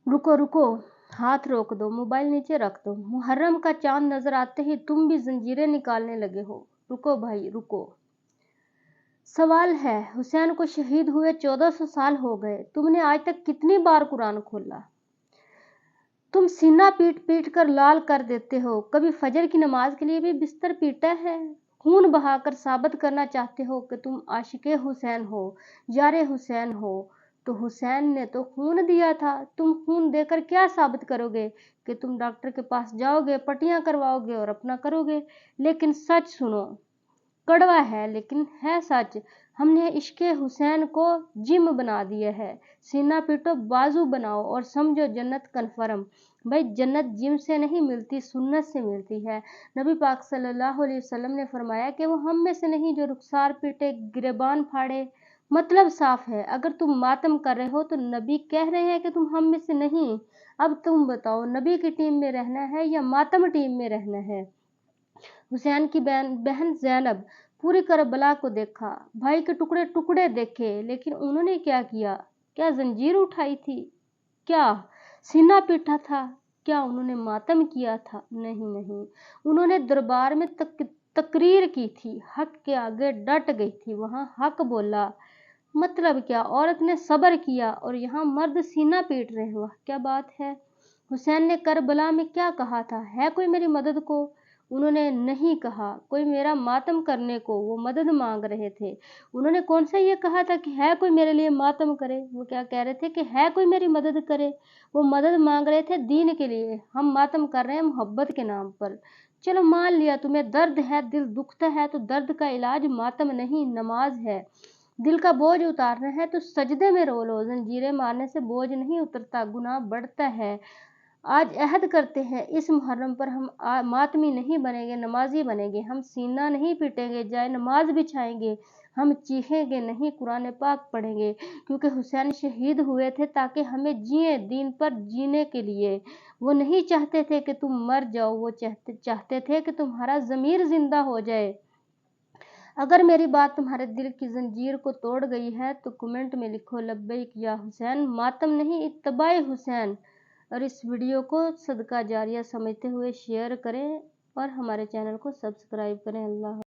रुको रुको, हाथ रोक दो, मोबाइल नीचे रख दो। मुहर्रम का चांद नजर आते ही तुम भी जंजीरें निकालने लगे हो। रुको भाई रुको। सवाल है, हुसैन को शहीद हुए 1400 साल हो गए, तुमने आज तक कितनी बार कुरान खोला? तुम सीना पीट पीट कर लाल कर देते हो। कभी फजर की नमाज के लिए भी बिस्तर पीटा है? खून बहाकर साबित करना चाहते हो कि तुम आशिके हुसैन हो, यारे हुसैन हो। तो हुसैन ने तो खून दिया था, तुम खून देकर क्या साबित करोगे? कि तुम डॉक्टर के पास जाओगे, पट्टियां करवाओगे और अपना करोगे। लेकिन सच सुनो, कड़वा है लेकिन है सच। हमने इश्के हुसैन को जिम बना दिया है। सीना पीटो, बाजू बनाओ और समझो जन्नत कन्फर्म। भाई जन्नत जिम से नहीं मिलती, सुन्नत से मिलती है। नबी पाक सल्लल्लाहु अलैहि वसल्लम ने फरमाया कि वो हम में से नहीं जो रुखसार पीटे, गिरेबान फाड़े। मतलब साफ है, अगर तुम मातम कर रहे हो तो नबी कह रहे हैं कि तुम हम में से नहीं। अब तुम बताओ, नबी की टीम में रहना है या मातम टीम में रहना है? हुसैन की बहन जैनब पूरी करबला को देखा, भाई के टुकड़े टुकड़े देखे, लेकिन उन्होंने क्या किया? क्या जंजीर उठाई थी? क्या सीना पीटा था? क्या उन्होंने मातम किया था? नहीं नहीं, उन्होंने दरबार में तकरीर की थी, हक के आगे डट गई थी, वहां हक बोला। मतलब क्या, औरत ने सब्र किया और यहाँ मर्द सीना पीट रहे। वाह क्या बात है। हुसैन ने करबला में क्या कहा था? है कोई मेरी मदद को? उन्होंने नहीं कहा। कोई मेरा मातम करने को? वो मदद मांग रहे थे। उन्होंने कौन सा ये कहा था कि है कोई मेरे लिए मातम करे? वो क्या कह रहे थे कि है कोई मेरी मदद करे? वो मदद मांग रहे थे दीन के लिए। हम मातम कर रहे हैं मोहब्बत के नाम पर। चलो मान लिया तुम्हें दर्द है, दिल दुखता है, तो दर्द का इलाज मातम नहीं नमाज है। दिल का बोझ उतारना है तो सजदे में रो लो। जंजीरें मारने से बोझ नहीं उतरता, गुनाह बढ़ता है। आज अहद करते हैं, इस मुहर्रम पर हम मातमी नहीं बनेंगे, नमाजी बनेंगे। हम सीना नहीं पीटेंगे, जाए नमाज बिछाएंगे। हम चीखेंगे नहीं, कुरान पाक पढ़ेंगे। क्योंकि हुसैन शहीद हुए थे ताकि हमें जिए, दीन पर जीने के लिए। वो नहीं चाहते थे कि तुम मर जाओ, वो चाहते थे कि तुम्हारा ज़मीर जिंदा हो जाए। अगर मेरी बात तुम्हारे दिल की जंजीर को तोड़ गई है तो कमेंट में लिखो लब्बैक या हुसैन, मातम नहीं इत्तबाए हुसैन। और इस वीडियो को सदका जारिया समझते हुए शेयर करें और हमारे चैनल को सब्सक्राइब करें। अल्लाह।